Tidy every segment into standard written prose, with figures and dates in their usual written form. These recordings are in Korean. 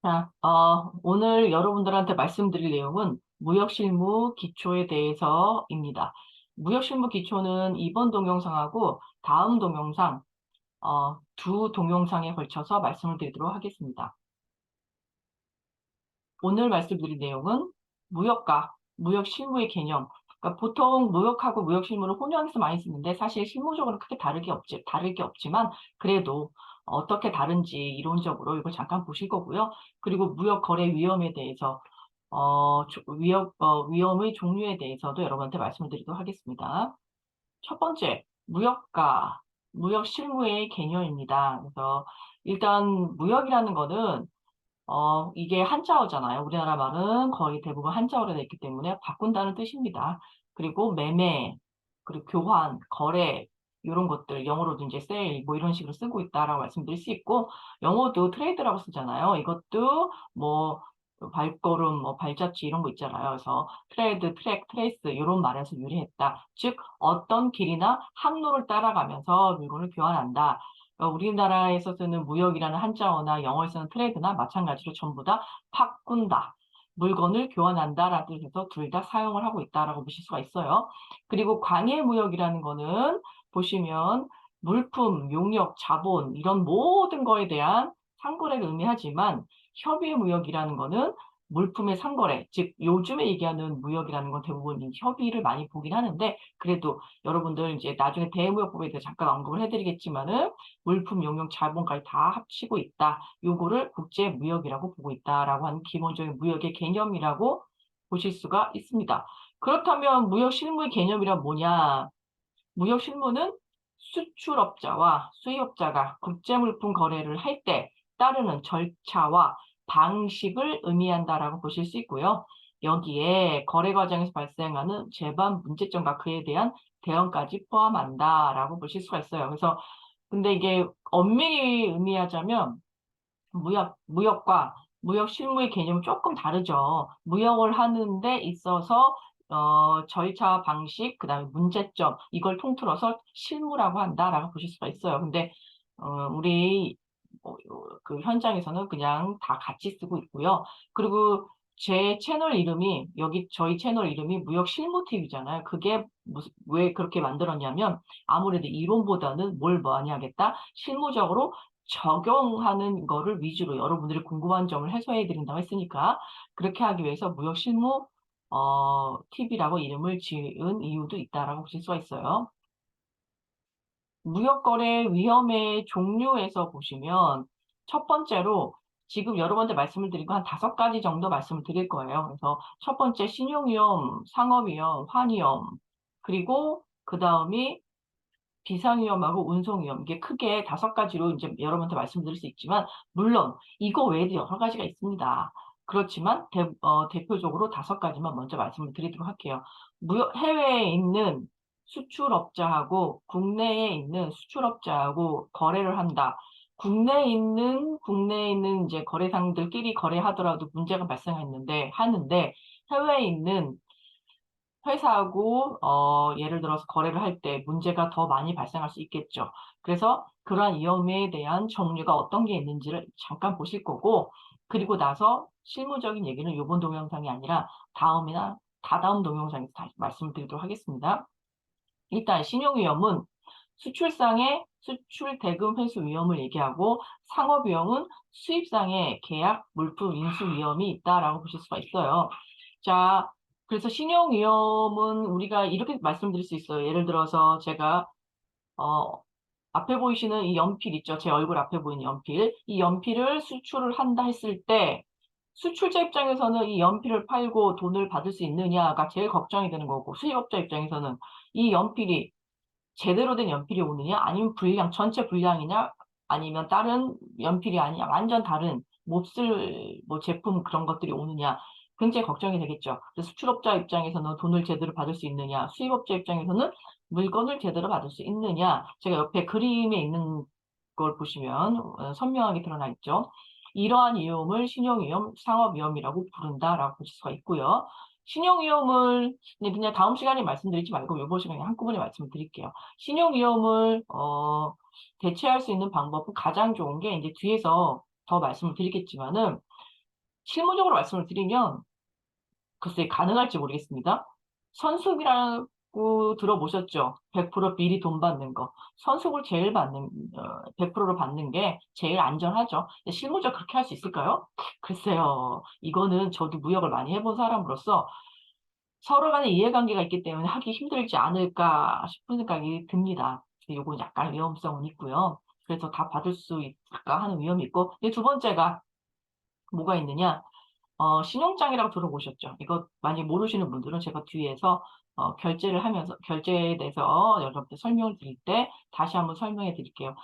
자, 오늘 여러분들한테 말씀드릴 내용은 무역실무 기초에 대해서입니다. 무역실무 기초는 이번 동영상하고 다음 동영상, 두 동영상에 걸쳐서 말씀을 드리도록 하겠습니다. 오늘 말씀드릴 내용은 무역과 무역실무의 개념. 그러니까 보통 무역하고 무역실무를 혼용해서 많이 쓰는데 사실 실무적으로 크게 다를 게 없지만 그래도 어떻게 다른지 이론적으로 이걸 잠깐 보실 거고요. 그리고 무역 거래 위험에 대해서 위험의 종류에 대해서도 여러분한테 말씀을 드리도록 하겠습니다. 첫 번째, 무역과 무역 실무의 개념입니다. 그래서 일단 무역이라는 거는 이게 한자어잖아요. 우리나라 말은 거의 대부분 한자어로 되어 있기 때문에 바꾼다는 뜻입니다. 그리고 매매, 그리고 교환, 거래, 이런 것들, 영어로도 이제 세일, 뭐 이런 식으로 쓰고 있다라고 말씀드릴 수 있고, 영어도 트레이드라고 쓰잖아요. 이것도 뭐, 발걸음, 뭐, 발자취 이런 거 있잖아요. 그래서 트레이드, 트랙, 트레이스, 이런 말에서 유래했다. 즉, 어떤 길이나 항로를 따라가면서 물건을 교환한다. 우리나라에서 쓰는 무역이라는 한자어나 영어에서는 트레이드나 마찬가지로 전부 다 바꾼다. 물건을 교환한다라는 뜻에서 둘 다 사용을 하고 있다라고 보실 수가 있어요. 그리고 광해무역이라는 거는 보시면 물품, 용역, 자본 이런 모든 거에 대한 상거래를 의미하지만 협의무역이라는 거는 물품의 상거래, 즉 요즘에 얘기하는 무역이라는 건 대부분 이 협의를 많이 보긴 하는데 그래도 여러분들 이제 나중에 대무역법에 대해 잠깐 언급을 해드리겠지만은 물품, 용역, 자본까지 다 합치고 있다. 요거를 국제무역이라고 보고 있다라고 하는 기본적인 무역의 개념이라고 보실 수가 있습니다. 그렇다면 무역 실무의 개념이란 뭐냐? 무역 실무는 수출업자와 수입업자가 국제물품 거래를 할 때 따르는 절차와 방식을 의미한다라고 보실 수 있고요. 여기에 거래 과정에서 발생하는 재반 문제점과 그에 대한 대응까지 포함한다라고 보실 수가 있어요. 그래서 근데 이게 엄밀히 의미하자면 무역과 무역 실무의 개념은 조금 다르죠. 무역을 하는 데 있어서 절차 방식, 그다음에 문제점 이걸 통틀어서 실무라고 한다라고 보실 수가 있어요. 근데 우리 그 현장에서는 그냥 다 같이 쓰고 있고요. 그리고 제 채널 이름이 여기 저희 채널 이름이 무역 실무 팁이잖아요. 그게 왜 그렇게 만들었냐면 아무래도 이론보다는 뭘 많이 하겠다? 실무적으로 적용하는 거를 위주로 여러분들이 궁금한 점을 해소해 드린다고 했으니까 그렇게 하기 위해서 무역 실무 팁이라고 이름을 지은 이유도 있다라고 보실 수가 있어요. 무역거래 위험의 종류에서 보시면 첫 번째로 지금 여러분한테 말씀을 드린 거 한 5가지 정도 말씀을 드릴 거예요. 그래서 첫 번째 신용위험, 상업위험, 환위험, 그리고 그 다음이 비상위험하고 운송위험 이게 크게 5가지로 이제 여러분한테 말씀드릴 수 있지만 물론 이거 외에도 여러 가지가 있습니다. 그렇지만 대표적으로 5가지만 먼저 말씀을 드리도록 할게요. 해외에 있는 수출업자하고 국내에 있는 수출업자하고 거래를 한다. 국내에 있는 이제 거래상들끼리 거래하더라도 문제가 발생했는데 하는데 해외에 있는 회사하고 예를 들어서 거래를 할 때 문제가 더 많이 발생할 수 있겠죠. 그래서 그러한 위험에 대한 종류가 어떤 게 있는지를 잠깐 보실 거고 그리고 나서 실무적인 얘기는 이번 동영상이 아니라 다음이나 다다음 동영상에서 다시 말씀을 드리도록 하겠습니다. 일단 신용위험은 수출상의 수출 대금 회수 위험을 얘기하고 상업위험은 수입상의 계약 물품 인수 위험이 있다라고 보실 수가 있어요. 자, 그래서 신용위험은 우리가 이렇게 말씀드릴 수 있어요. 예를 들어서 제가 어, 앞에 보이시는 이 연필 있죠? 제 얼굴 앞에 보이는 연필. 이 연필을 수출을 한다 했을 때 수출자 입장에서는 이 연필을 팔고 돈을 받을 수 있느냐가 제일 걱정이 되는 거고 수입업자 입장에서는 이 연필이 제대로 된 연필이 오느냐 아니면 전체 불량이냐 아니면 다른 연필이 아니냐 완전 다른 몹쓸 뭐 제품 그런 것들이 오느냐 굉장히 걱정이 되겠죠. 수출업자 입장에서는 돈을 제대로 받을 수 있느냐 수입업자 입장에서는 물건을 제대로 받을 수 있느냐 제가 옆에 그림에 있는 걸 보시면 선명하게 드러나 있죠. 이러한 위험을 신용위험, 상업위험이라고 부른다라고 볼 수가 있고요. 신용위험을 그냥 다음 시간에 말씀드리지 말고 이번 시간에 한꺼번에 말씀을 드릴게요. 신용위험을 대체할 수 있는 방법은 가장 좋은 게 이제 뒤에서 더 말씀을 드리겠지만은 실무적으로 말씀을 드리면 글쎄 가능할지 모르겠습니다. 선숙이라고 들어보셨죠? 100% 미리 돈 받는 거. 선숙을 제일 받는 100%로 받는 게 제일 안전하죠. 실무적 그렇게 할 수 있을까요? 글쎄요. 이거는 저도 무역을 많이 해본 사람으로서 서로 간의 이해관계가 있기 때문에 하기 힘들지 않을까 싶은 생각이 듭니다. 요건 약간 위험성은 있고요. 그래서 다 받을 수 있을까 하는 위험이 있고, 두 번째가 뭐가 있느냐? 신용장이라고 들어보셨죠? 이거 많이 모르시는 분들은 제가 뒤에서 결제를 하면서, 결제에 대해서 여러분들 설명을 드릴 때 다시 한번 설명해 드릴게요.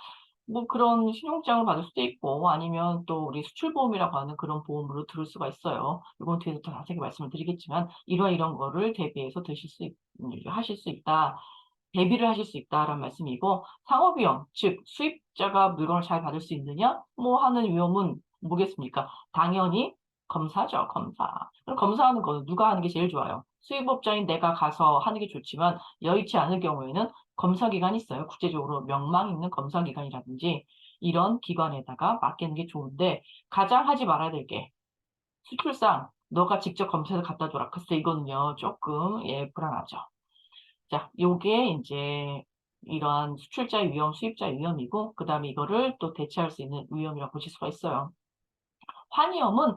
뭐 그런 신용장을 받을 수도 있고, 아니면 또 우리 수출보험이라고 하는 그런 보험으로 들을 수가 있어요. 이건 뒤에서 더 자세히 말씀을 드리겠지만, 이런 거를 대비해서 하실 수 있다. 대비를 하실 수 있다라는 말씀이고, 상업위험, 즉 수입자가 물건을 잘 받을 수 있느냐 뭐 하는 위험은 뭐겠습니까? 당연히 검사죠, 검사. 그럼 검사하는 거는 누가 하는 게 제일 좋아요? 수입업자인 내가 가서 하는 게 좋지만 여의치 않을 경우에는 검사기관이 있어요. 국제적으로 명망 있는 검사기관이라든지 이런 기관에다가 맡기는 게 좋은데, 가장 하지 말아야 될 게 수출상 너가 직접 검사를 갖다 줘라. 글쎄 이거는요 조금 불안하죠. 자, 요게 이제 이러한 수출자의 위험, 수입자의 위험이고, 그 다음에 이거를 또 대체할 수 있는 위험이라고 보실 수가 있어요. 환위험은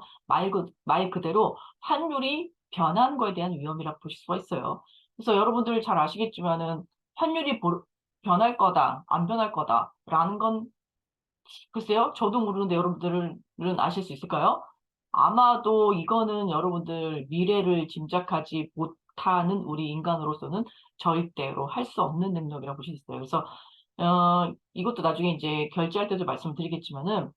말 그대로 환율이 변하는 거에 대한 위험이라고 보실 수가 있어요. 그래서 여러분들 잘 아시겠지만은 환율이 변할 거다, 안 변할 거다라는 건 글쎄요, 저도 모르는데 여러분들은 아실 수 있을까요? 아마도 이거는 여러분들 미래를 짐작하지 못하는 우리 인간으로서는 절대로 할 수 없는 능력이라고 보실 수 있어요. 그래서 이것도 나중에 이제 결제할 때도 말씀드리겠지만은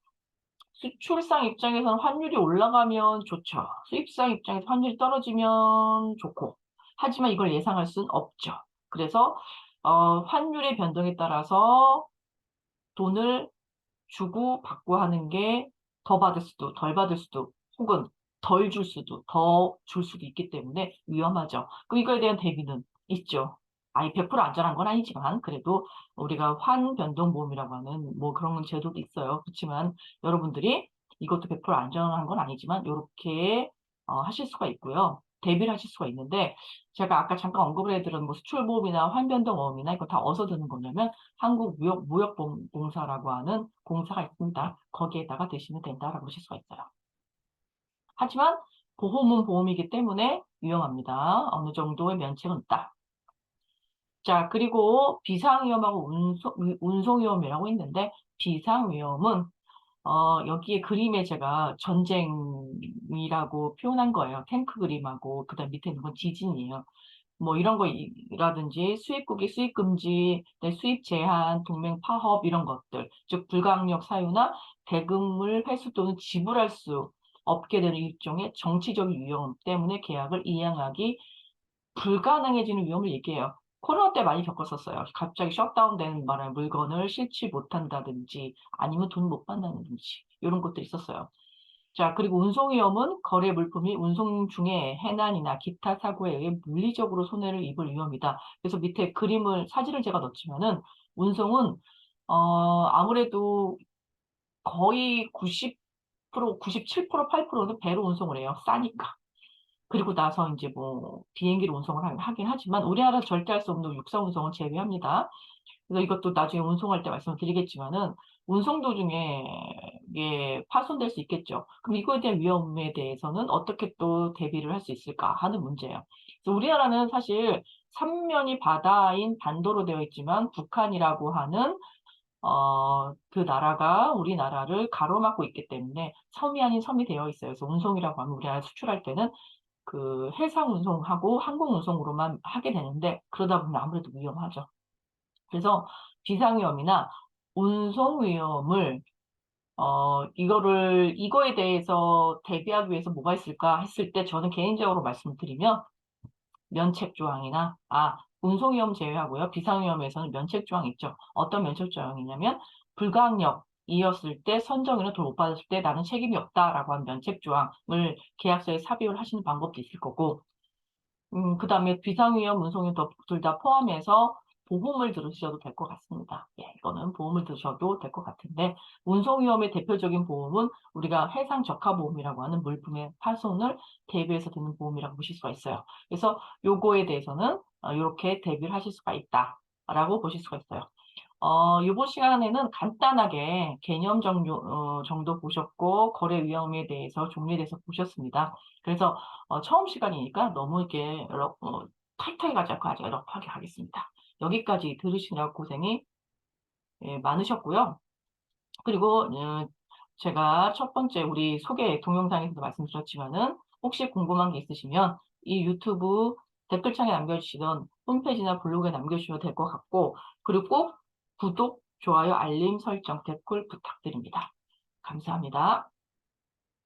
수출상 입장에서는 환율이 올라가면 좋죠. 수입상 입장에서 환율이 떨어지면 좋고. 하지만 이걸 예상할 수는 없죠. 그래서 환율의 변동에 따라서 돈을 주고 받고 하는 게 더 받을 수도 덜 받을 수도 혹은 덜 줄 수도 더 줄 수도 있기 때문에 위험하죠. 그럼 이거에 대한 대비는 있죠. 아니 100% 안전한 건 아니지만 그래도 우리가 환변동보험이라고 하는 뭐 그런 제도도 있어요. 그렇지만 여러분들이 이것도 100% 안전한 건 아니지만 요렇게 하실 수가 있고요. 대비를 하실 수가 있는데, 제가 아까 잠깐 언급을 해드린 뭐 수출보험이나 환변동보험이나 이거 다 어디서 드는 거냐면 한국무역봉사라고 하는 공사가 있습니다. 거기에다가 드시면 된다라고 보실 수가 있어요. 하지만 보험은 보험이기 때문에 위험합니다. 어느 정도의 면책은 있다. 자, 그리고 비상위험하고 운송위험이라고 있는데, 비상위험은 여기에 그림에 제가 전쟁이라고 표현한 거예요. 탱크 그림하고 그다음 밑에 있는 건 지진이에요. 뭐 이런 거라든지 수입국의 수입 금지, 수입 제한, 동맹 파업 이런 것들, 즉 불가항력 사유나 대금을 회수 또는 지불할 수 없게 되는 일종의 정치적인 위험 때문에 계약을 이행하기 불가능해지는 위험을 얘기해요. 코로나 때 많이 겪었었어요. 갑자기 셧다운되는 바람에 물건을 실지 못한다든지 아니면 돈 못 받는다든지 이런 것들이 있었어요. 자, 그리고 운송위험은 거래 물품이 운송 중에 해난이나 기타 사고에 의해 물리적으로 손해를 입을 위험이다. 그래서 밑에 사진을 제가 넣었지만은 운송은 아무래도 거의 90%, 97%, 8%는 배로 운송을 해요. 싸니까. 그리고 나서 이제 뭐 비행기로 운송을 하긴 하지만 우리나라 절대 할 수 없는 육상 운송은 제외합니다. 그래서 이것도 나중에 운송할 때 말씀드리겠지만은 운송 도중에 이게 파손될 수 있겠죠. 그럼 이거에 대한 위험에 대해서는 어떻게 또 대비를 할 수 있을까 하는 문제예요. 그래서 우리나라는 사실 삼면이 바다인 반도로 되어 있지만 북한이라고 하는 그 나라가 우리나라를 가로막고 있기 때문에 섬이 아닌 섬이 되어 있어요. 그래서 운송이라고 하면 우리나라 수출할 때는 그 해상 운송하고 항공 운송으로만 하게 되는데, 그러다 보면 아무래도 위험하죠. 그래서 비상위험이나 운송 위험을 이거에 대해서 대비하기 위해서 뭐가 있을까 했을 때 저는 개인적으로 말씀드리면 면책 조항이나 운송 위험 제외하고요. 비상 위험에서는 면책 조항이 있죠. 어떤 면책 조항이냐면 불가항력이었을 때 선정이나 돈 못 받았을 때 나는 책임이 없다라고 하는 면책 조항을 계약서에 삽입을 하시는 방법도 있을 거고, 그 다음에 비상위험, 운송위험 둘 다 포함해서 보험을 들으셔도 될 것 같습니다. 예, 이거는 보험을 들으셔도 될 것 같은데 운송위험의 대표적인 보험은 우리가 해상적하보험이라고 하는 물품의 파손을 대비해서 드는 보험이라고 보실 수가 있어요. 그래서 요거에 대해서는 요렇게 대비를 하실 수가 있다라고 보실 수가 있어요. 요번 시간에는 간단하게 개념 정도 보셨고 거래 위험에 대해서 종류에 대해서 보셨습니다. 그래서 처음 시간이니까 너무 이렇게 타이트하게 가지 않고 아주 러프하게 가겠습니다. 여기까지 들으시느라 고생이 예, 많으셨고요. 그리고 제가 첫 번째 우리 소개 동영상에서도 말씀드렸지만은 혹시 궁금한 게 있으시면 이 유튜브 댓글창에 남겨주시던 홈페이지나 블로그에 남겨주셔도 될 것 같고, 그리고 꼭 구독, 좋아요, 알림 설정, 댓글 부탁드립니다. 감사합니다.